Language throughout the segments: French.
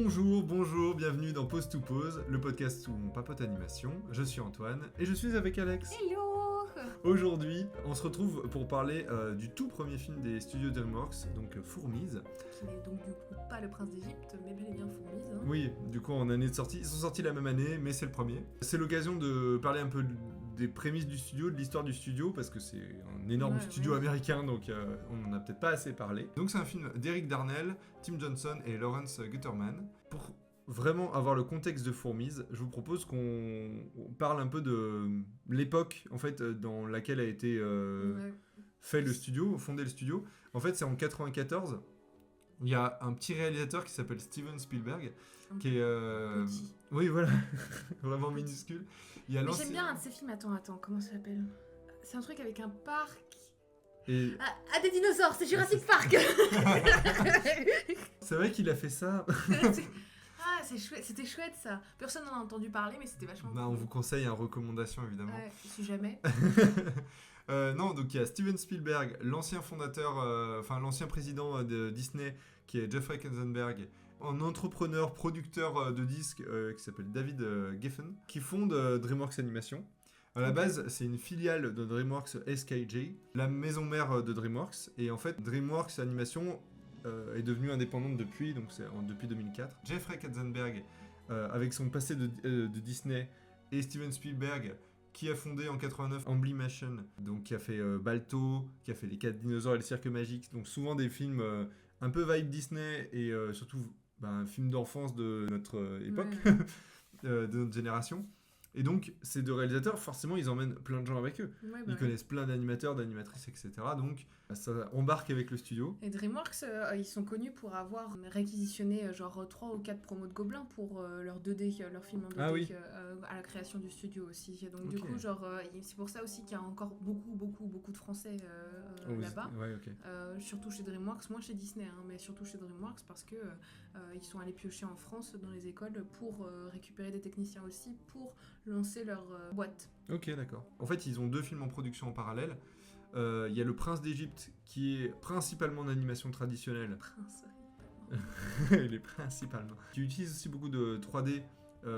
Bonjour, bienvenue dans Pause to Pause, le podcast où on papote animation. Je suis Antoine et je suis avec Alex. Hello. Aujourd'hui, on se retrouve pour parler du tout premier film des studios DreamWorks, donc Fourmise. Qui n'est donc du coup pas le prince d'Égypte, mais bel et bien Fourmise. Hein. Oui, du coup en année de sortie, ils sont sortis la même année, mais c'est le premier. C'est l'occasion de parler un peu des prémices du studio, de l'histoire du studio, parce que c'est un énorme studio américain, donc on n'en a peut-être pas assez parlé. Donc c'est un film d'Eric Darnell, Tim Johnson et Lawrence Gutterman. Pour vraiment avoir le contexte de Fourmise, je vous propose qu'on parle un peu de l'époque en fait dans laquelle a été fait le studio, fondé le studio. En fait, c'est en 94. Il y a un petit réalisateur qui s'appelle Steven Spielberg, qui est Petit. oui, voilà, vraiment minuscule. Il y a Mais j'aime bien un de ces films. Attends, comment ça s'appelle ? C'est un truc avec un parc. Et... Ah, des dinosaures, c'est Jurassic Park. C'est vrai qu'il a fait ça. Ah, c'est chouette, c'était chouette ça. Personne n'en a entendu parler, mais c'était vachement cool. On vous conseille en recommandation évidemment. Ouais, si jamais. Non, donc il y a Steven Spielberg, l'ancien fondateur, l'ancien président de Disney, qui est Jeffrey Katzenberg, un entrepreneur, producteur de disques qui s'appelle David Geffen, qui fonde DreamWorks Animation. À la base, c'est une filiale de DreamWorks SKJ, la maison mère de DreamWorks. Et en fait, DreamWorks Animation est devenue indépendante depuis 2004. Jeffrey Katzenberg, avec son passé de Disney, et Steven Spielberg, qui a fondé en 89 Amblimation, donc qui a fait Balto, qui a fait Les 4 dinosaures et le cirque magique, donc souvent des films un peu vibe Disney et surtout un film d'enfance de notre époque, de notre génération. Et donc, ces deux réalisateurs, forcément, ils emmènent plein de gens avec eux. Ils connaissent plein d'animateurs, d'animatrices, etc. Donc, ça embarque avec le studio. Et DreamWorks, ils sont connus pour avoir réquisitionné genre 3 ou 4 promos de Gobelins pour leur 2D, leur film en 2D à la création du studio aussi. Donc du coup, c'est pour ça aussi qu'il y a encore beaucoup de Français là-bas. Surtout chez DreamWorks, moins chez Disney, hein, mais surtout chez DreamWorks parce que ils sont allés piocher en France dans les écoles pour récupérer des techniciens aussi pour lancer leur boîte. Ok, d'accord. En fait, ils ont 2 films en production en parallèle. Il y a Le Prince d'Égypte qui est principalement en animation traditionnelle. Il est principalement. Qui utilise aussi beaucoup de 3D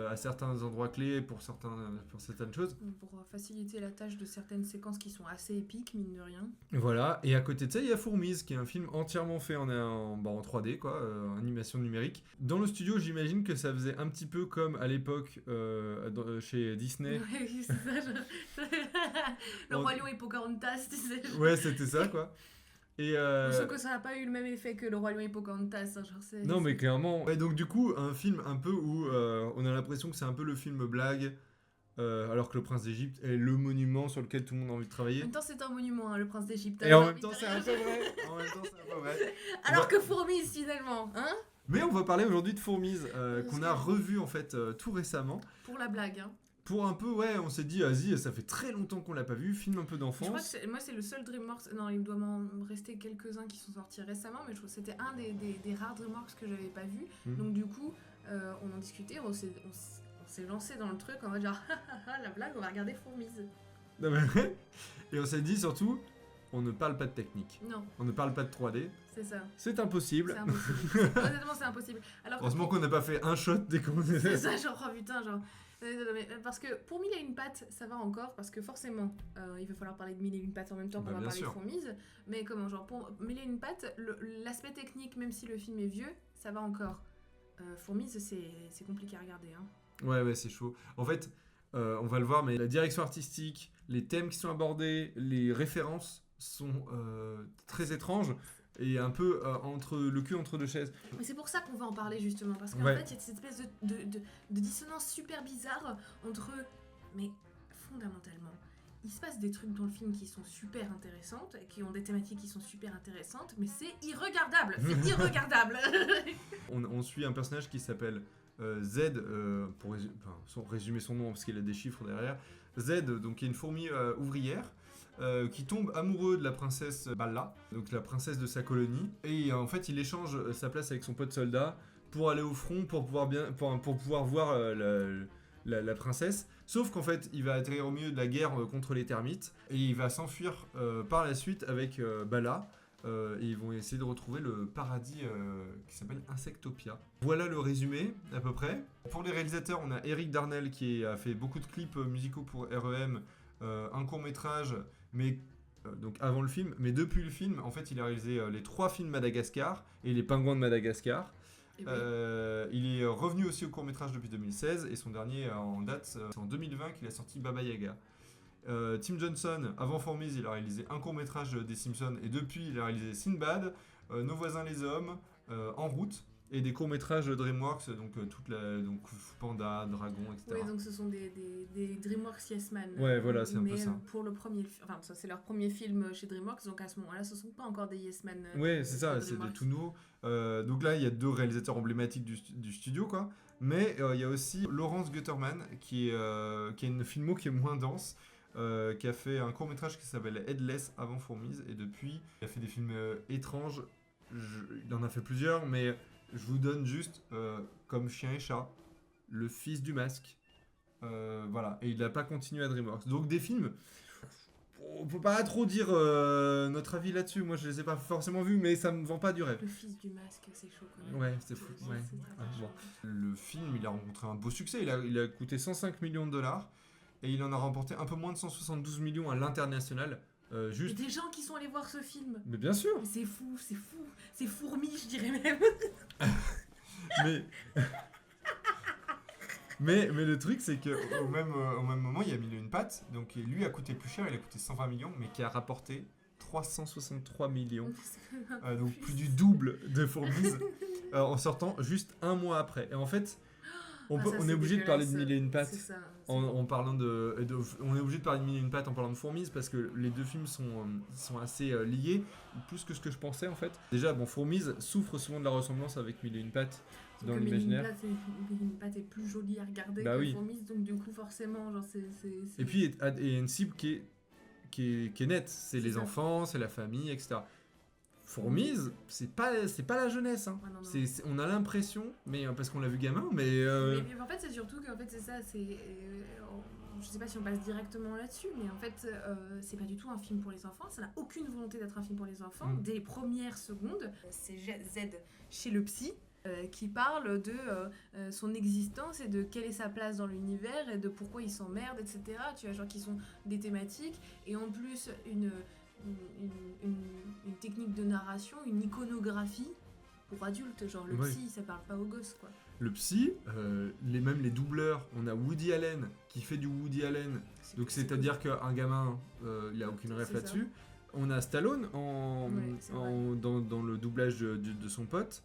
à certains endroits clés pour certaines choses. Pour faciliter la tâche de certaines séquences qui sont assez épiques, mine de rien. Voilà, et à côté de ça, il y a Fourmise, qui est un film entièrement fait en 3D, animation numérique. Dans le studio, j'imagine que ça faisait un petit peu comme à l'époque chez Disney. Ouais, c'est ça. Le Roi Lion et Pocahontas, tu sais. Ouais, c'était ça, quoi. Et sauf que ça n'a pas eu le même effet que Le Roi Lion et Pocahontas. Non, mais clairement. Et donc, du coup, un film un peu où on a l'impression que c'est un peu le film blague, alors que Le Prince d'Égypte est le monument sur lequel tout le monde a envie de travailler. En même temps, c'est un monument, hein, Le Prince d'Égypte. Et en même temps, c'est un peu vrai. Alors que Fourmise, finalement, hein. Mais on va parler aujourd'hui de Fourmise, qu'on a revu en fait tout récemment. Pour la blague, hein. Pour un peu, on s'est dit, vas-y, ça fait très longtemps qu'on l'a pas vu, film un peu d'enfance. Je crois que moi, c'est le seul DreamWorks. Non, il doit m'en rester quelques-uns qui sont sortis récemment, mais je trouve que c'était un des rares DreamWorks que j'avais pas vu. Donc, du coup, on en discutait, on s'est lancé dans le truc en mode genre, la blague, on va regarder Fourmise. Et on s'est dit surtout, on ne parle pas de technique. Non. On ne parle pas de 3D. C'est ça. C'est impossible. C'est impossible. Honnêtement, c'est impossible. Heureusement qu'on n'a pas fait un shot dès qu'on est... C'est ça, genre, oh putain, genre... Parce que pour Mille et une pattes, ça va encore, parce que forcément, il va falloir parler de Mille et une pattes en même temps qu'on va parler de Fourmise. Mais comment, genre, pour Mille et une pattes, l'aspect technique, même si le film est vieux, ça va encore. Fourmise, c'est compliqué à regarder. Hein. Ouais, c'est chaud. En fait, on va le voir, mais la direction artistique, les thèmes qui sont abordés, les références sont très étranges. Et un peu le cul entre deux chaises. Mais c'est pour ça qu'on va en parler justement, parce qu'en fait il y a cette espèce de dissonance super bizarre entre... Mais fondamentalement, il se passe des trucs dans le film qui sont super intéressantes, et qui ont des thématiques qui sont super intéressantes, mais c'est irregardable. On suit un personnage qui s'appelle Z, pour résumer son nom parce qu'il a des chiffres derrière. Z, donc qui est une fourmi ouvrière, qui tombe amoureux de la princesse Balla, donc la princesse de sa colonie, et en fait il échange sa place avec son pote soldat pour aller au front, pour pouvoir voir la princesse, sauf qu'en fait il va atterrir au milieu de la guerre contre les termites, et il va s'enfuir par la suite avec Balla, et ils vont essayer de retrouver le paradis qui s'appelle Insectopia. Voilà le résumé, à peu près. Pour les réalisateurs, on a Eric Darnell qui a fait beaucoup de clips musicaux pour REM, un court-métrage, mais donc avant le film, mais depuis le film, en fait, il a réalisé les 3 films Madagascar et les Pingouins de Madagascar. Il est revenu aussi au court-métrage depuis 2016 et son dernier en date, c'est en 2020 qu'il a sorti Baba Yaga. Tim Johnson, avant Fourmise, il a réalisé un court-métrage des Simpsons et depuis, il a réalisé Sinbad, Nos voisins les hommes, En route et des courts-métrages DreamWorks, donc donc Panda, Dragon, etc. Oui, donc ce sont des DreamWorks Yes Man. Ouais, voilà, c'est un peu ça. Mais pour le premier, enfin ça c'est leur premier film chez DreamWorks, donc à ce moment-là, ce sont pas encore des Yes Man. Ouais, c'est ça, c'est des tout nouveaux. Donc là, il y a 2 réalisateurs emblématiques du studio, quoi. Mais il y a aussi Laurence Gutterman, qui a une filmo qui est moins dense, qui a fait un court-métrage qui s'appelle Headless avant Fourmise, et depuis, il a fait des films étranges. Il en a fait plusieurs, mais je vous donne juste comme Chien et Chat, Le Fils du Masque. Voilà, et il n'a pas continué à DreamWorks. Donc des films, on peut pas trop dire notre avis là-dessus. Moi, je les ai pas forcément vus, mais ça me vend pas du rêve. Le Fils du Masque, c'est chaud quand même. Ouais, c'est fou. Ouais. Bon. Le film, il a rencontré un beau succès. Il a coûté 105 millions de dollars et il en a remporté un peu moins de 172 millions à l'international. Juste... Il y a des gens qui sont allés voir ce film. Mais bien sûr. Mais c'est fou. C'est fourmi, je dirais même. mais le truc, c'est qu'au même moment, il y a Mille et une pattes. Donc lui a coûté plus cher, il a coûté 120 millions, mais qui a rapporté 363 millions. Donc plus du double de Fourmise en sortant juste un mois après. Et en fait, on est obligé de parler de Mille et une pattes en parlant on est obligé de parler de Mille et une pattes en parlant de Fourmise parce que les 2 films sont assez liés, plus que ce que je pensais en fait. Déjà, Fourmise souffre souvent de la ressemblance avec Mille et une pattes dans l'imaginaire. Mille et une pattes est plus jolie à regarder que Fourmise, donc du coup forcément, genre c'est... Et puis il y a une cible qui est nette, c'est les enfants, c'est la famille, etc. Fourmise, c'est pas la jeunesse, hein. Ouais, non. On a l'impression, mais parce qu'on l'a vu gamin, mais en fait c'est surtout qu'en fait c'est ça, je sais pas si on passe directement là-dessus, mais en fait c'est pas du tout un film pour les enfants, ça n'a aucune volonté d'être un film pour les enfants. Dès les premières secondes, c'est Z chez le psy qui parle de son existence et de quelle est sa place dans l'univers et de pourquoi il s'emmerde, etc. Tu vois, genre qui sont des thématiques et en plus une technique de narration, une iconographie pour adultes, genre le psy, ça parle pas aux gosses, quoi. Le psy, même les doubleurs, on a Woody Allen qui fait du Woody Allen, donc c'est-à-dire qu'un gamin, il a aucune ref là-dessus. On a Stallone dans le doublage de son pote.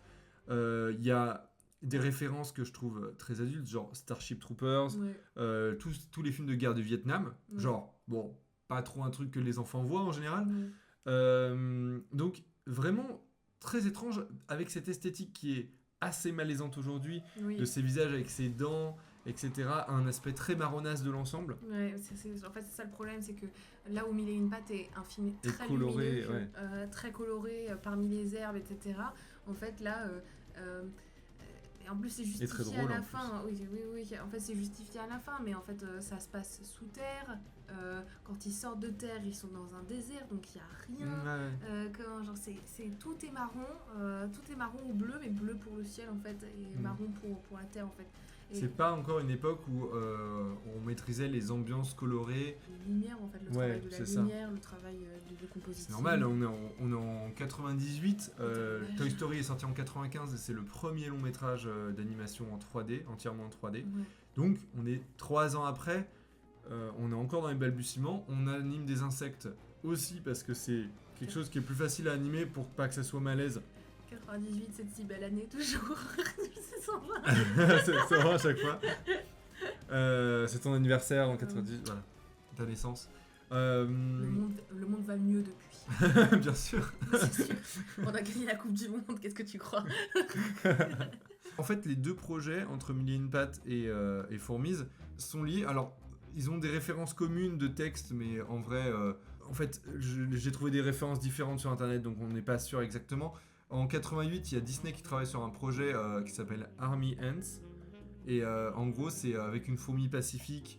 Il y a des références que je trouve très adultes, genre Starship Troopers, tous les films de guerre du Vietnam, genre, pas trop un truc que les enfants voient en général. Donc vraiment très étrange avec cette esthétique qui est assez malaisante aujourd'hui, de ces visages avec ses dents, etc. Un aspect très marronasse de l'ensemble. Ouais, en fait c'est ça le problème, c'est que là où Mille et une pattes est un film très coloré, lumineux, très coloré parmi les herbes, etc. En fait là... et en plus c'est justifié à la fin. Oui, en fait c'est justifié à la fin, mais en fait ça se passe sous terre. Quand ils sortent de terre, ils sont dans un désert, donc il y a rien. Tout est marron ou bleu, mais bleu pour le ciel en fait, et marron pour la terre en fait. Et c'est pas encore une époque où on maîtrisait les ambiances colorées. Les lumières en fait, le travail de la lumière, le travail de composition. C'est normal, on est en 98, Toy Story est sorti en 95 et c'est le premier long métrage d'animation en 3D, entièrement en 3D. Donc on est 3 ans après, on est encore dans les balbutiements, on anime des insectes aussi parce que c'est quelque chose qui est plus facile à animer pour pas que ça soit malaise. 98, cette si belle année, toujours. C'est sympa. C'est vrai à chaque fois. C'est ton anniversaire en 98, voilà, ta naissance. Le monde va mieux depuis. Bien sûr. C'est sûr. On a gagné la Coupe du Monde, qu'est-ce que tu crois? En fait, les 2 projets, entre Mille et une pattes et Fourmise, sont liés. Alors, ils ont des références communes de texte, mais en vrai, en fait, j'ai trouvé des références différentes sur Internet, donc on n'est pas sûr exactement. En 88, il y a Disney qui travaille sur un projet qui s'appelle Army Ants. Et en gros, c'est avec une fourmi pacifique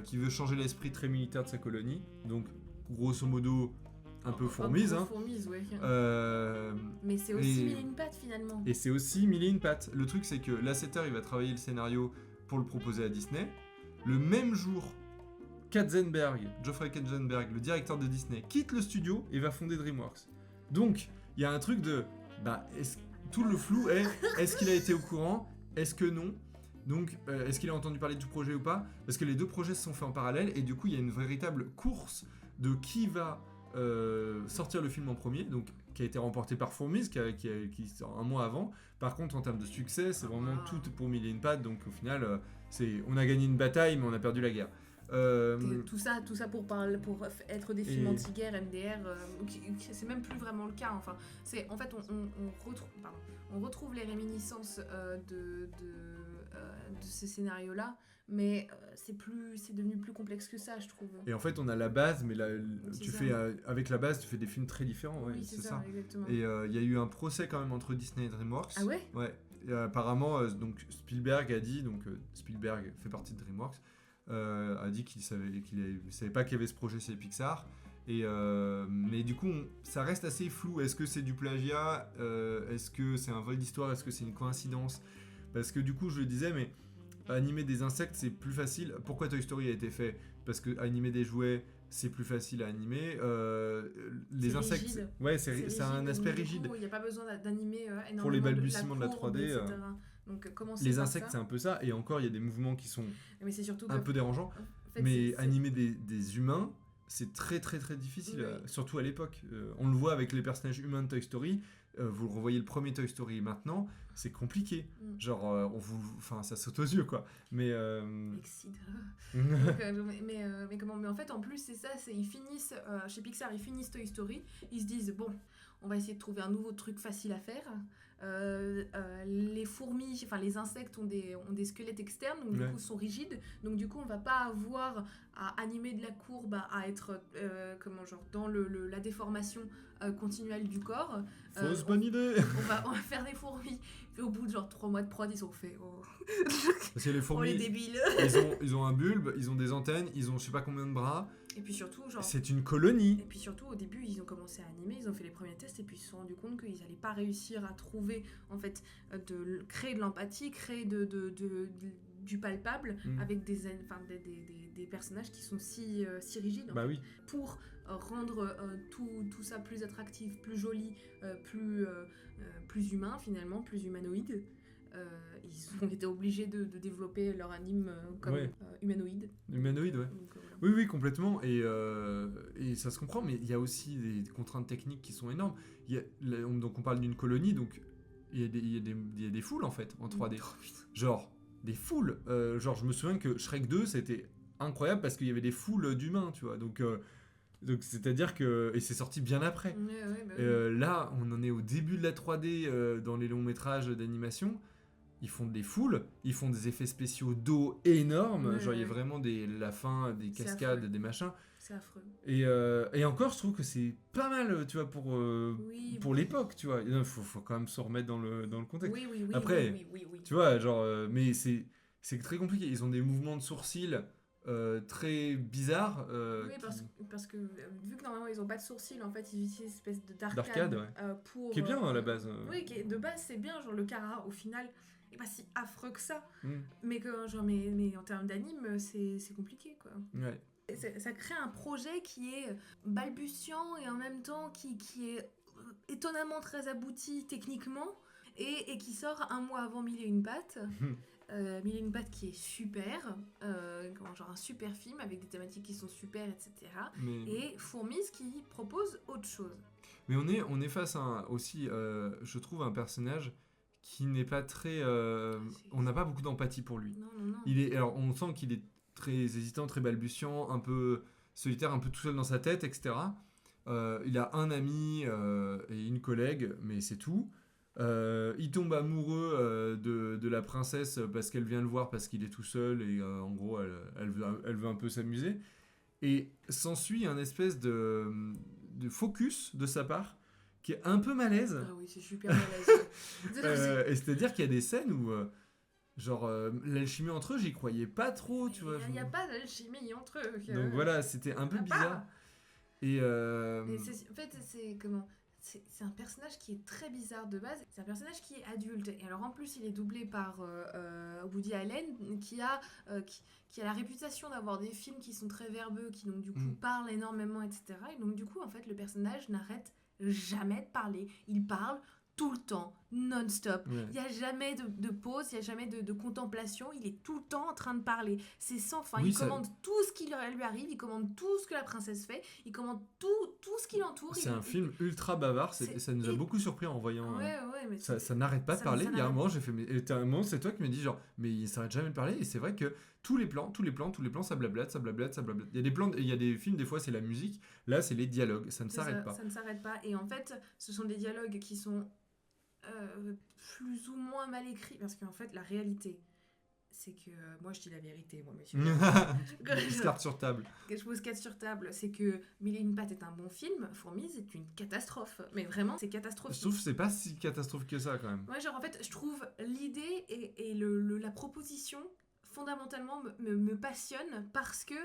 qui veut changer l'esprit très militaire de sa colonie. Donc, grosso modo, un peu fourmise. Hein. Fourmise, ouais. Mais c'est aussi mille et une pattes finalement. Et c'est aussi mille et une pattes. Le truc, c'est que Lasseter, il va travailler le scénario pour le proposer à Disney. Le même jour, Geoffrey Katzenberg, le directeur de Disney, quitte le studio et va fonder DreamWorks. Donc, il y a un truc de... tout le flou est, est-ce qu'il a été au courant? Est-ce que non? Donc, est-ce qu'il a entendu parler du projet ou pas? Parce que les deux projets se sont faits en parallèle, et du coup, il y a une véritable course de qui va sortir le film en premier, donc qui a été remporté par Fourmise, qui sort un mois avant. Par contre, en termes de succès, c'est vraiment tout pour mille et une pattes, donc au final, on a gagné une bataille, mais on a perdu la guerre. Tout ça pour être des films anti-guerre, MDR, c'est même plus vraiment le cas. Enfin, en fait, on retrouve les réminiscences de ces scénarios-là, mais c'est devenu plus complexe que ça, je trouve. Et en fait, on a la base, mais avec la base, tu fais des films très différents. Ouais, oui, c'est ça. Exactement. Et il y a eu un procès quand même entre Disney et DreamWorks. Ah ouais? Ouais. Et, apparemment, donc Spielberg a dit, Spielberg fait partie de DreamWorks, a dit qu'il savait pas qu'il y avait ce projet chez Pixar. Mais du coup, ça reste assez flou. Est-ce que c'est du plagiat? Est-ce que c'est un vol d'histoire? Est-ce que c'est une coïncidence? Parce que du coup, je le disais, mais animer des insectes, c'est plus facile. Pourquoi Toy Story a été fait? Parce que animer des jouets, c'est plus facile à animer. Les insectes, rigide. Ouais, c'est un aspect rigide. Il n'y a pas besoin d'animer énormément pour les balbutiements de la 3D. Donc, les insectes, c'est un peu ça. Et encore, il y a des mouvements qui sont mais c'est surtout un peu dérangeants. En fait, mais animer des humains, c'est très très très difficile, surtout à l'époque. On le voit avec les personnages humains de Toy Story. Vous revoyez le premier Toy Story maintenant, c'est compliqué. Genre, ça saute aux yeux, quoi. Mais mais en fait, en plus, c'est ça, ils finissent, chez Pixar, ils finissent Toy Story, ils se disent, bon, on va essayer de trouver un nouveau truc facile à faire. Les fourmis, enfin les insectes ont des squelettes externes, donc du coup sont rigides, donc du coup on va pas avoir à animer de la courbe, à être dans la déformation continuelle du corps. Fausse bonne idée. On va faire des fourmis, et au bout de 3 mois de prod ils ont fait parce que les fourmis, les débiles. ils ont un bulbe, ils ont des antennes, ils ont je sais pas combien de bras. Et puis surtout, c'est une colonie. Et puis surtout, au début, ils ont commencé à animer, ils ont fait les premiers tests, et puis ils se sont rendus compte qu'ils n'allaient pas réussir à trouver, en fait, créer de l'empathie, créer du palpable avec des personnages qui sont si rigides. Bah oui. Pour rendre tout ça plus attractif, plus joli, plus humain finalement, plus humanoïde. Ils ont été obligés de développer leur anime comme humanoïde. Humanoïde, ouais. Donc, voilà. Oui, complètement. Et ça se comprend, mais il y a aussi des contraintes techniques qui sont énormes. Donc on parle d'une colonie, donc il y a des foules en fait en 3D. Genre des foules. Genre je me souviens que Shrek 2 c'était incroyable parce qu'il y avait des foules d'humains, tu vois. Donc c'est-à-dire que... Et c'est sorti bien après. Là, on en est au début de la 3D dans les longs métrages d'animation. Ils font des foules, ils font des effets spéciaux d'eau énormes. Genre, il y a vraiment la fin, des cascades, des machins. C'est affreux. Et encore, je trouve que c'est pas mal, tu vois, pour l'époque, tu vois. Il faut quand même se remettre dans le contexte. Oui. Après, tu vois, genre... mais c'est très compliqué. Ils ont des mouvements de sourcils... très bizarre. Parce que vu que normalement ils ont pas de sourcils, en fait ils utilisent une espèce d'arcade pour qui est bien à la base. Oui, de base c'est bien, genre le Cara au final est pas si affreux que ça, mais en termes d'anime c'est compliqué quoi. Ouais. Ça crée un projet qui est balbutiant et en même temps qui est étonnamment très abouti techniquement et qui sort un mois avant Mille et une pattes. Mille et une pattes qui est super, genre un super film avec des thématiques qui sont super, etc. Et Fourmise qui propose autre chose. Mais on est face à aussi, je trouve, un personnage qui n'est pas très... on n'a pas beaucoup d'empathie pour lui. Non. Alors, on sent qu'il est très hésitant, très balbutiant, un peu solitaire, un peu tout seul dans sa tête, etc. Il a un ami et une collègue, mais c'est tout. Il tombe amoureux de la princesse parce qu'elle vient le voir parce qu'il est tout seul et en gros elle veut un peu s'amuser et s'ensuit un espèce de focus de sa part qui est un peu malaise. Ah oui, c'est super malaise. Et c'est-à-dire qu'il y a des scènes où l'alchimie entre eux, j'y croyais pas trop, tu vois. Il n'y a pas d'alchimie entre eux. Donc voilà, c'était un peu bizarre. Et en fait, c'est un personnage qui est très bizarre de base. C'est un personnage qui est adulte. Et alors en plus, il est doublé par Woody Allen, qui a la réputation d'avoir des films qui sont très verbeux, qui donc du coup parlent énormément, etc. Et donc du coup, en fait, le personnage n'arrête jamais de parler. Il parle tout le temps, non-stop. Il n'y a jamais de pause, il n'y a jamais de contemplation. Il est tout le temps en train de parler. C'est sans fin. Il commande tout ce qui lui arrive, il commande tout ce que la princesse fait, il commande tout ce qui l'entoure. C'est un film ultra bavard. Ça nous a beaucoup surpris en voyant. Mais ça n'arrête pas de parler. Il y a un moment, j'ai fait. C'est toi qui me dis genre, mais il s'arrête jamais de parler. Et c'est vrai que tous les plans, ça blablate. Il y a des films, des fois, c'est la musique. Là, c'est les dialogues. Ça ne s'arrête pas. Ça ne s'arrête pas. Et en fait, ce sont des dialogues qui sont plus ou moins mal écrits, parce qu'en fait la réalité c'est que moi je dis la vérité, moi monsieur. Je carte sur table. Je pose carte sur table, c'est que Mille et une pattes est un bon film, Fourmis est une catastrophe, mais vraiment c'est catastrophique. Je trouve que c'est pas si catastrophique que ça quand même. Ouais, genre en fait je trouve l'idée et la proposition fondamentalement me passionne, parce que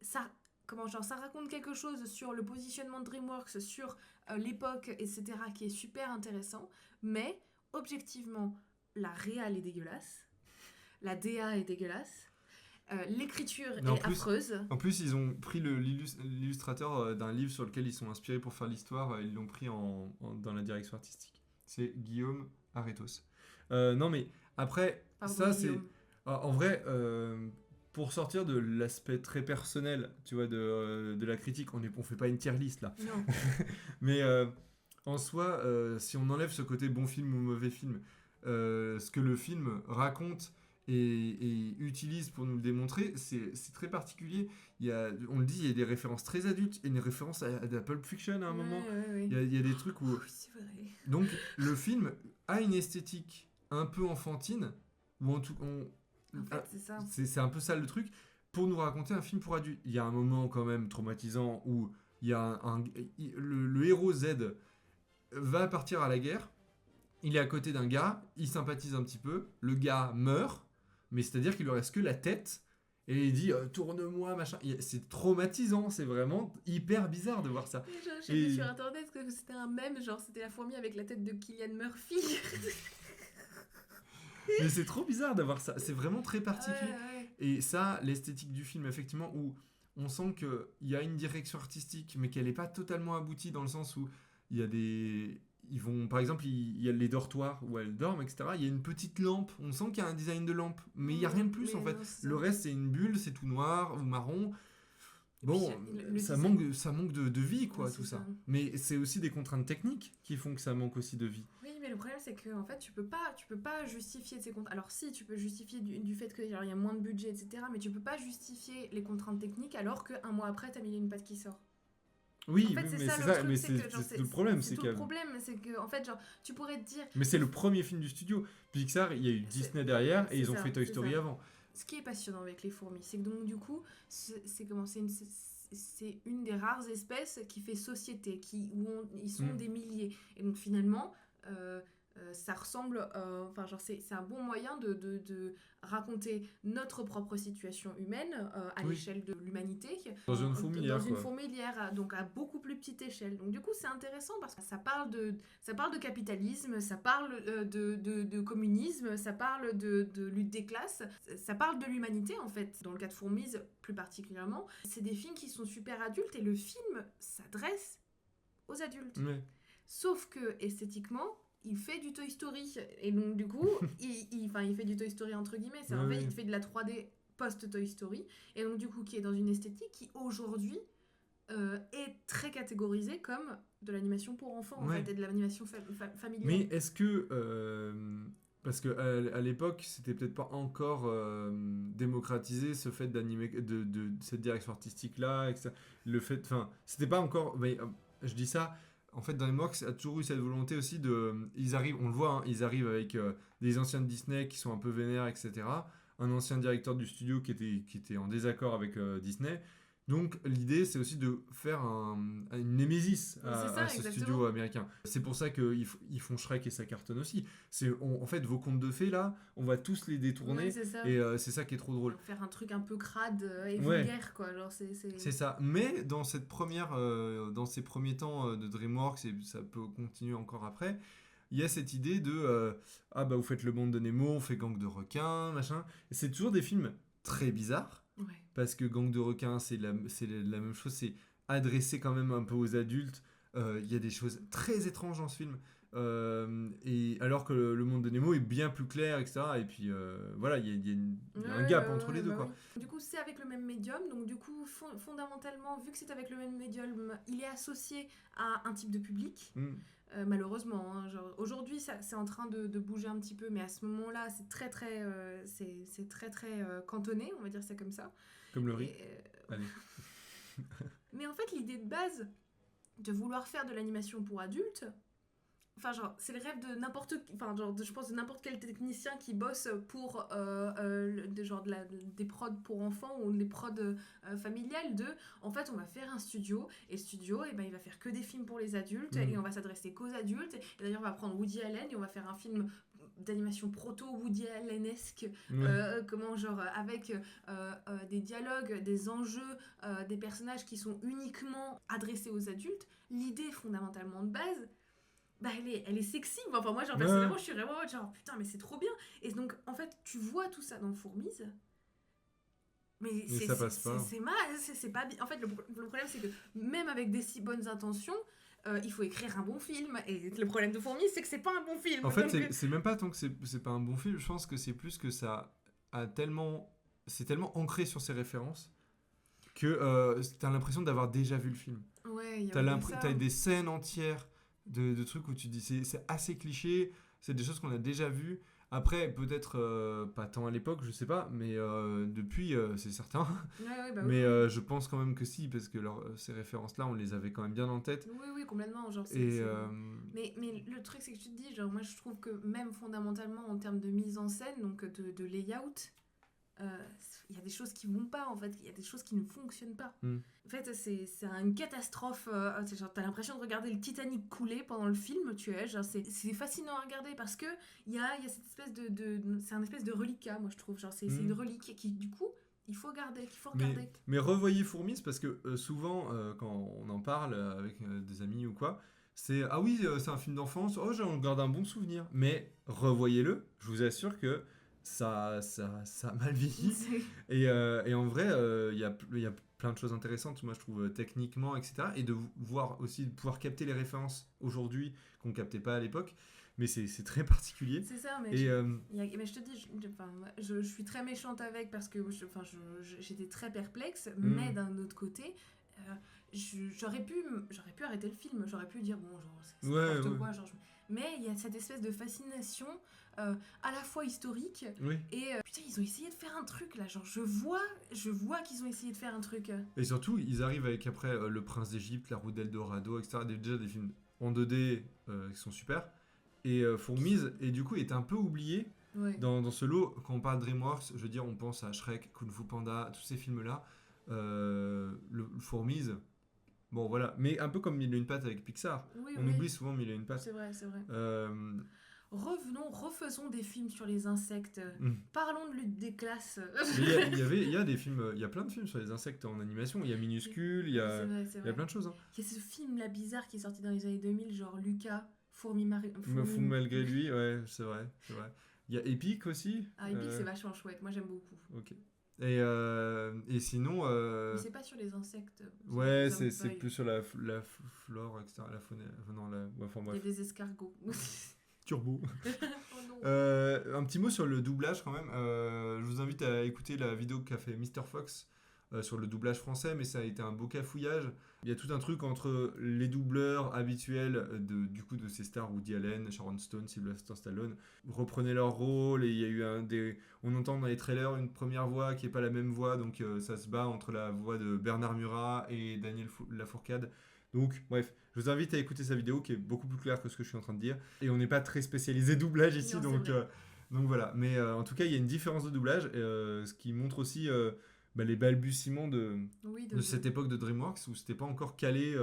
ça raconte quelque chose sur le positionnement de DreamWorks, sur l'époque, etc., qui est super intéressant, mais objectivement, la réal est dégueulasse, la DA est dégueulasse, l'écriture est affreuse. En plus, ils ont pris l'illustrateur d'un livre sur lequel ils sont inspirés pour faire l'histoire, ils l'ont pris dans la direction artistique. C'est Guillaume Aretos. Non mais, après, pardon, ça Guillaume. c'est... En vrai... pour sortir de l'aspect très personnel, tu vois, de la critique, on fait pas une tier list là. Non. Mais en soi, si on enlève ce côté bon film ou mauvais film, ce que le film raconte et utilise pour nous le démontrer, c'est très particulier. On le dit, il y a des références très adultes, et une référence à Pulp Fiction à un moment. Ouais. Il y a des trucs où... Oui, c'est vrai. Donc le film a une esthétique un peu enfantine, où en fait, c'est ça. C'est un peu ça le truc, pour nous raconter un film pour adultes. Il y a un moment quand même traumatisant où il y a le héros Z va partir à la guerre, il est à côté d'un gars, il sympathise un petit peu, le gars meurt, mais c'est-à-dire qu'il lui reste que la tête, et il dit tourne-moi, machin. C'est traumatisant, c'est vraiment hyper bizarre de voir ça. J'ai vu sur internet que c'était un mème, genre c'était la fourmi avec la tête de Cillian Murphy. Mais c'est trop bizarre d'avoir ça, c'est vraiment très particulier. Ouais. Et ça, l'esthétique du film, effectivement, où on sent qu'il y a une direction artistique, mais qu'elle n'est pas totalement aboutie, dans le sens où il y a des... Par exemple, il y a les dortoirs où elles dorment, etc. Il y a une petite lampe, on sent qu'il y a un design de lampe, mais il n'y a rien de plus en fait. Le reste, c'est une bulle, c'est tout noir ou marron. Bon, ça manque de vie, quoi, tout ça. Mais c'est aussi des contraintes techniques qui font que ça manque aussi de vie. Oui, mais le problème, c'est que en fait, tu peux pas justifier de ces contraintes. Alors si, tu peux justifier du fait qu'il y a moins de budget, etc. Mais tu peux pas justifier les contraintes techniques alors qu'un mois après, t'as Mille et une pattes qui sort. Oui, en fait, mais c'est ça, mais c'est tout le problème. C'est tout le problème, c'est que, en fait, genre, tu pourrais te dire... Mais c'est le premier film du studio. Pixar, il y a eu Disney derrière, et ils ont fait Toy Story avant. Ce qui est passionnant avec les fourmis, c'est que donc, du coup, c'est une des rares espèces qui fait société, où ils sont des milliers. Et donc, finalement... ça ressemble, c'est un bon moyen de raconter notre propre situation humaine à l'échelle de l'humanité. Dans une fourmilière. Dans une fourmilière, donc à beaucoup plus petite échelle. Donc du coup, c'est intéressant parce que ça parle de capitalisme, ça parle de communisme, ça parle de lutte des classes, ça parle de l'humanité en fait. Dans le cas de Fourmis, plus particulièrement, c'est des films qui sont super adultes et le film s'adresse aux adultes. Ouais. Sauf que esthétiquement, il fait du Toy Story et donc du coup il fait du Toy Story entre guillemets, il fait de la 3D post Toy Story, et donc du coup qui est dans une esthétique qui aujourd'hui est très catégorisée comme de l'animation pour enfants en fait, et de l'animation familiale. Mais est-ce que parce que à l'époque c'était peut-être pas encore démocratisé ce fait d'animer de cette direction artistique là, etc. Le fait, enfin c'était pas encore, mais je dis ça. En fait, DreamWorks a toujours eu cette volonté aussi ils arrivent, on le voit, hein, ils arrivent avec des anciens de Disney qui sont un peu vénères, etc. Un ancien directeur du studio qui était en désaccord avec Disney. Donc l'idée c'est aussi de faire une némésis à ce studio américain. C'est pour ça qu'ils font Shrek et ça cartonne aussi. En fait, vos contes de fées là, on va tous les détourner et c'est ça qui est trop drôle. Faire un truc un peu crade et vulgaire quoi. Genre, c'est ça. Mais dans ces premiers temps de DreamWorks, et ça peut continuer encore après, il y a cette idée de vous faites le monde de Nemo, on fait Gang de requins, machin. Et c'est toujours des films très bizarres. Ouais. Parce que Gang de requins, c'est la même chose, c'est adressé quand même un peu aux adultes. Il y a des choses très étranges dans ce film. Et alors que le monde de Nemo est bien plus clair, etc. Et puis voilà, il y a un gap entre les deux. Quoi. Oui. Du coup, c'est avec le même médium. Donc du coup, fondamentalement, vu que c'est avec le même médium, il est associé à un type de public. Malheureusement, hein, genre, aujourd'hui c'est en train de bouger un petit peu, mais à ce moment-là c'est très très cantonné, on va dire ça comme ça. Comme le riz. Allez. Mais en fait l'idée de base de vouloir faire de l'animation pour adultes, enfin genre c'est le rêve de je pense de n'importe quel technicien qui bosse pour des prods pour enfants ou des prods familiales en fait on va faire un studio et le studio il va faire que des films pour les adultes et on va s'adresser qu'aux adultes et d'ailleurs on va prendre Woody Allen et on va faire un film d'animation proto Woody Allen-esque avec des dialogues, des enjeux, des personnages qui sont uniquement adressés aux adultes. L'idée fondamentalement de base elle est sexy. Enfin, moi, personnellement, je suis vraiment genre, putain, mais c'est trop bien. Et donc, en fait, tu vois tout ça dans Fourmise. Mais ça passe pas. C'est pas bien. En fait, le problème, c'est que même avec des si bonnes intentions, il faut écrire un bon film. Et le problème de Fourmise, c'est que c'est pas un bon film. En fait, c'est même pas tant que c'est pas un bon film. Je pense que c'est plus que c'est tellement ancré sur ses références que t'as l'impression d'avoir déjà vu le film. Ouais, t'as des scènes entières de trucs où tu dis c'est assez cliché, c'est des choses qu'on a déjà vues. Après, peut-être pas tant à l'époque, je sais pas, mais depuis, c'est certain. Mais je pense quand même que si, parce que ces références-là, on les avait quand même bien en tête. Oui, complètement. Genre, Mais le truc, c'est que tu te dis, genre, moi, je trouve que même fondamentalement, en termes de mise en scène, donc de layout, il y a des choses qui vont pas, en fait. Il y a des choses qui ne fonctionnent pas. En fait, c'est une catastrophe. T'as l'impression de regarder le Titanic couler pendant le film, c'est fascinant à regarder parce que il y a cette espèce c'est un espèce de reliquat, moi je trouve. Genre, c'est une relique qui, du coup, il faut regarder. Mais revoyez Fourmise parce que souvent, quand on en parle avec des amis ou quoi, c'est ah oui, c'est un film d'enfance, j'en garde un bon souvenir. Mais revoyez-le, je vous assure que ça a mal vieilli. Et en vrai, il y a plein de choses intéressantes, moi je trouve, techniquement, etc. Et de voir aussi, de pouvoir capter les références aujourd'hui qu'on ne captait pas à l'époque. Mais c'est très particulier. C'est ça, mais mais je te dis, je suis très méchante avec parce que j'étais très perplexe, mais d'un autre côté, j'aurais pu arrêter le film, j'aurais pu dire, bon, genre, c'est n'importe quoi, genre, mais il y a cette espèce de fascination à la fois historique et putain, ils ont essayé de faire un truc là, genre je vois qu'ils ont essayé de faire un truc. Et surtout, ils arrivent avec après Le Prince d'Égypte, La Route d'Eldorado, etc. Déjà des films en 2D qui sont super. Et Fourmise, et du coup, est un peu oublié dans ce lot. Quand on parle de DreamWorks, je veux dire, on pense à Shrek, Kung Fu Panda, tous ces films-là. Le Fourmise, bon voilà, mais un peu comme Mille et une pattes avec Pixar. On oublie souvent Mille et une pattes. C'est vrai. Refaisons des films sur les insectes. Parlons de lutte des classes. Il y a des films, il y a plein de films sur les insectes en animation. Il y a Minuscule, il y a plein de choses. Hein. Il y a ce film là bizarre qui est sorti dans les années 2000, genre Lucas, Fourmi malgré lui, ouais, c'est vrai. Il y a Epic aussi. Ah, Epic, c'est vachement chouette. Moi, j'aime beaucoup. Ok. Et sinon... Mais c'est pas sur les insectes. Ouais, c'est plus sur la flore, etc. La faune... Il y a des escargots. Turbo. Un petit mot sur le doublage quand même. Je vous invite à écouter la vidéo qu'a fait Mr. Fox sur le doublage français, mais ça a été un beau cafouillage. Il y a tout un truc entre les doubleurs habituels de ces stars, Woody Allen, Sharon Stone, Sylvester Stallone, reprenaient leur rôle, et il y a eu on entend dans les trailers une première voix qui n'est pas la même voix, donc ça se bat entre la voix de Bernard Murat et Daniel Lafourcade. Donc, bref, je vous invite à écouter sa vidéo qui est beaucoup plus claire que ce que je suis en train de dire. Et on n'est pas très spécialisé doublage ici, donc voilà. Mais en tout cas, il y a une différence de doublage, ce qui montre aussi les balbutiements de cette époque de DreamWorks où c'était pas encore calé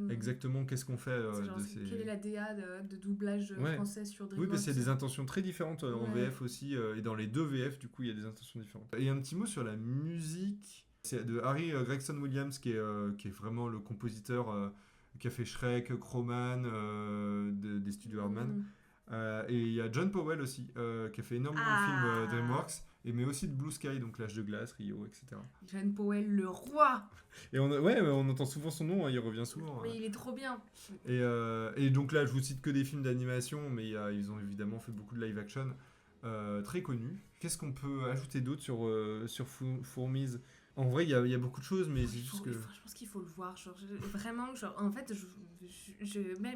exactement qu'est-ce qu'on fait quelle est la DA de doublage français sur DreamWorks. Oui, parce qu'il y a des intentions très différentes en VF aussi, et dans les deux VF, du coup, il y a des intentions différentes. Et un petit mot sur la musique, c'est de Harry Gregson Williams, qui est vraiment le compositeur qui a fait Shrek, Crowman, des studios Hardman. Et il y a John Powell aussi, qui a fait énormément de films DreamWorks, mais aussi de Blue Sky, donc L'Âge de glace, Rio, etc. John Powell, le roi. Et on entend souvent son nom, il revient souvent. Mais il est trop bien. Et donc là, je vous cite que des films d'animation, mais ils ont évidemment fait beaucoup de live action très connus. Qu'est-ce qu'on peut ajouter d'autre sur Fourmise ? En vrai, il y a beaucoup de choses, mais c'est juste que... Je pense qu'il faut le voir. Vraiment, en fait,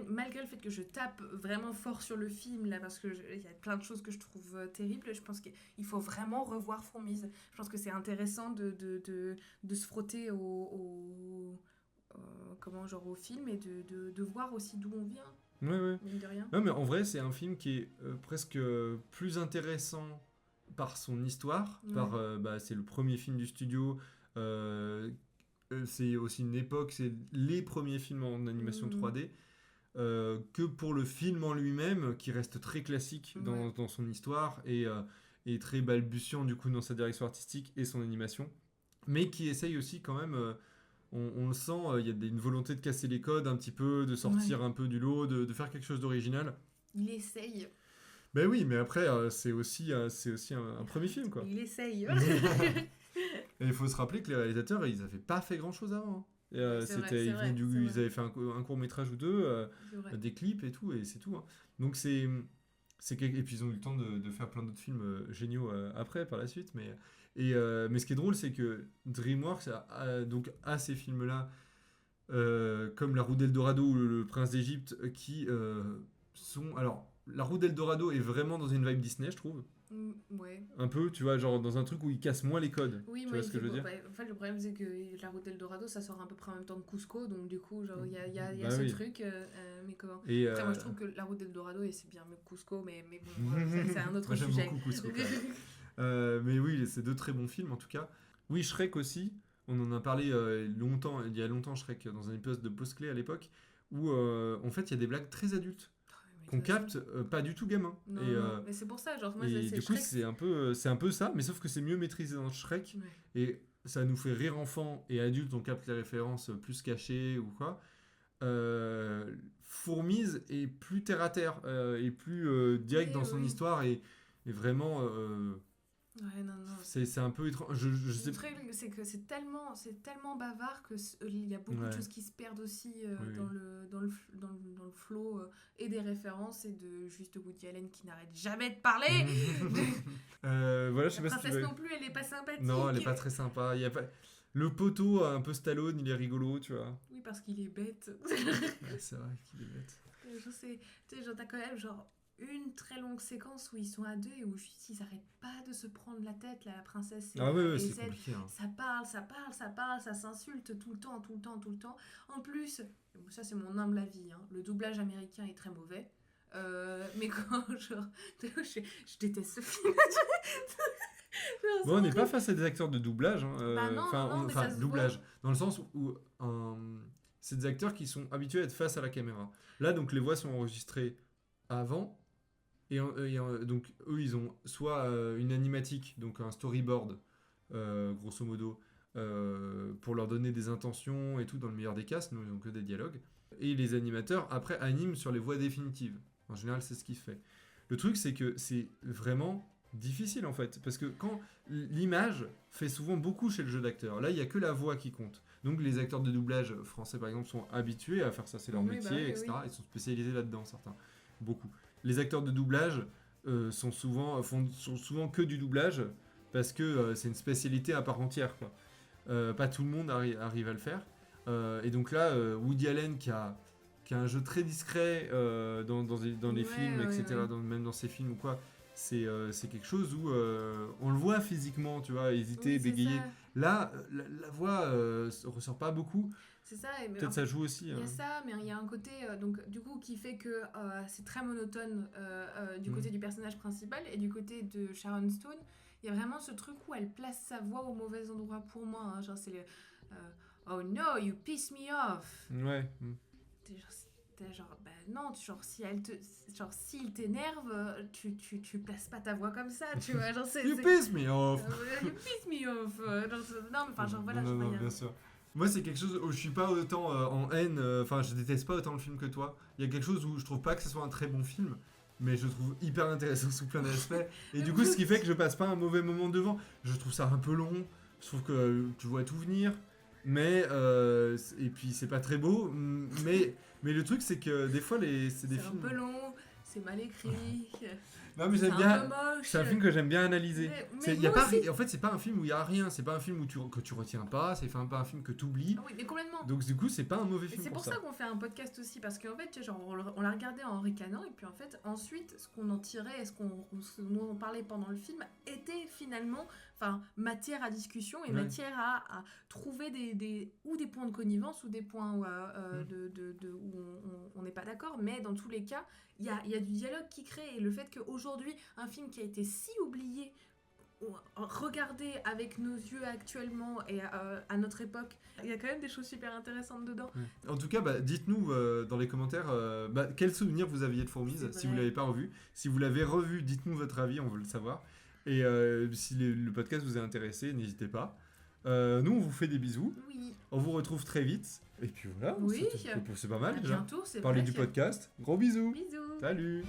malgré le fait que je tape vraiment fort sur le film, là, parce qu'il y a plein de choses que je trouve terribles, je pense qu'il faut vraiment revoir Fourmise. Je pense que c'est intéressant de se frotter au film et de voir aussi d'où on vient. Ouais. Mine de rien. Non, mais en vrai, c'est un film qui est presque plus intéressant par son histoire, c'est le premier film du studio, c'est aussi une époque, c'est les premiers films en animation 3D, que pour le film en lui-même, qui reste très classique dans son histoire, et très balbutiant du coup dans sa direction artistique et son animation, mais qui essaye aussi quand même, on le sent, il y a une volonté de casser les codes un petit peu, de sortir un peu du lot, de faire quelque chose d'original. Il essaye. Ben oui, mais après, c'est aussi un premier film, quoi. Il essaye. Et il faut se rappeler que les réalisateurs, ils n'avaient pas fait grand-chose avant. Ils avaient fait un court-métrage ou deux, des clips et tout, et c'est tout. Hein. Donc et puis ils ont eu le temps de faire plein d'autres films géniaux après, par la suite. Mais ce qui est drôle, c'est que DreamWorks a ces films-là, comme La Roue d'Eldorado ou Le Prince d'Égypte, qui sont... Alors, La Roue d'Eldorado est vraiment dans une vibe Disney, je trouve. Ouais. Un peu, tu vois, genre dans un truc où ils cassent moins les codes. Oui, tu vois ce que je veux dire ? En fait, le problème, c'est que La Route d'Eldorado, ça sort à peu près en même temps que Cusco, donc du coup, genre, il y a ce truc. Mais comment ? Après, moi, je trouve que La Route d'Eldorado, c'est bien mieux que Cusco, mais bon, c'est un autre sujet. J'aime beaucoup Cusco, quand même. Mais oui, c'est deux très bons films, en tout cas. Oui, Shrek aussi. On en a parlé il y a longtemps, Shrek, dans un épisode de Post-Clé à l'époque, où, en fait, il y a des blagues très adultes. Qu'on capte pas du tout gamin. Non, mais c'est pour ça, genre moi et c'est du coup Shrek. c'est un peu ça, mais sauf que c'est mieux maîtrisé dans Shrek, et ça nous fait rire enfant, et adulte on capte les références plus cachées ou quoi. Fourmise est plus terre à terre, et plus direct dans son histoire, et vraiment c'est un peu étrange. Je sais le truc, c'est que c'est tellement bavard que il y a beaucoup de choses qui se perdent aussi dans le flow et des références, et de juste Woody Allen qui n'arrête jamais de parler. Voilà, je sais La pas princesse si non plus, elle est pas sympathique. Non, elle est pas très sympa. Y a pas... Le poteau un peu Stallone, il est rigolo, tu vois. Oui, parce qu'il est bête. C'est vrai qu'il est bête. Je sais, tu sais, genre t'as quand même genre une très longue séquence où ils sont à deux et où juste ils arrêtent pas de se prendre la tête, la princesse et c'est Zed. compliqué, hein. Ça parle, ça s'insulte tout le temps. En plus, ça c'est mon humble avis, hein, le doublage américain est très mauvais. Mais quand genre je déteste ce film. Bon, on n'est pas face à des acteurs de doublage, hein. Non, doublage dans le sens où c'est des acteurs qui sont habitués à être face à la caméra. Là, donc les voix sont enregistrées avant, et donc eux ils ont soit une animatique, donc un storyboard grosso modo, pour leur donner des intentions et tout, dans le meilleur des cas, sinon ils ont que des dialogues, et les animateurs après animent sur les voix définitives. En général, c'est ce qui se fait. Le truc, c'est que c'est vraiment difficile en fait, parce que quand l'image fait souvent beaucoup chez le jeu d'acteur, là il y a que la voix qui compte. Donc les acteurs de doublage français par exemple sont habitués à faire ça, c'est leur métier, etc. Ils sont spécialisés là-dedans, certains, beaucoup. Les acteurs de doublage font souvent que du doublage, parce que c'est une spécialité à part entière, quoi. Pas tout le monde arrive à le faire, et donc là Woody Allen qui a un jeu très discret dans les films, etc. Même dans ses films ou quoi, c'est quelque chose où on le voit physiquement, tu vois, hésiter, bégayer. Là, la voix ressort pas beaucoup. C'est ça. Peut-être ça joue aussi. Il y a ça, mais il y a un côté donc du coup qui fait que c'est très monotone du côté du personnage principal, et du côté de Sharon Stone, il y a vraiment ce truc où elle place sa voix au mauvais endroit pour moi. Hein. Genre, c'est le oh no, you piss me off. Ouais. T'es genre, bah non, genre, s'il t'énerve, tu places pas ta voix comme ça, tu vois. Genre, You piss me off. You piss me off. Non, mais enfin, genre, voilà. Non, bien sûr. Moi, c'est quelque chose où je suis pas autant en haine, enfin, je déteste pas autant le film que toi. Il y a quelque chose où je trouve pas que ce soit un très bon film, mais je trouve hyper intéressant sous plein d'aspects. Et du coup, ce qui fait que je passe pas un mauvais moment devant. Je trouve ça un peu long, je trouve que tu vois tout venir, mais. Et puis, c'est pas très beau, mais le truc, c'est que des fois, c'est des films. C'est un peu long, c'est mal écrit. Non, mais j'aime bien. C'est un film que j'aime bien analyser. En fait, c'est pas un film où il y a rien. C'est pas un film que tu retiens pas. C'est pas un film que tu oublies. Ah oui, mais complètement. Donc du coup, c'est pas un mauvais film. C'est pour ça qu'on fait un podcast aussi, parce qu'en fait, genre, on l'a regardé en ricanant, et puis en fait, ensuite, ce qu'on en tirait, et ce dont on parlait pendant le film, était finalement, matière à discussion et matière à trouver des points de connivence ou des points où on n'est pas d'accord, mais dans tous les cas, il y a du dialogue qui crée, et le fait qu'aujourd'hui, un film qui a été si oublié, regardé avec nos yeux actuellement et à notre époque, il y a quand même des choses super intéressantes dedans. En tout cas, dites-nous dans les commentaires quel souvenir vous aviez de Fourmise, si vous ne l'avez pas revu. Si vous l'avez revu, dites-nous votre avis, on veut le savoir. Et si le podcast vous a intéressé, n'hésitez pas. Nous, on vous fait des bisous. Oui. On vous retrouve très vite. Et puis voilà, oui. c'est pas mal à déjà. bientôt, c'est Parler vrai. du podcast. Gros bisous. Bisous. Salut.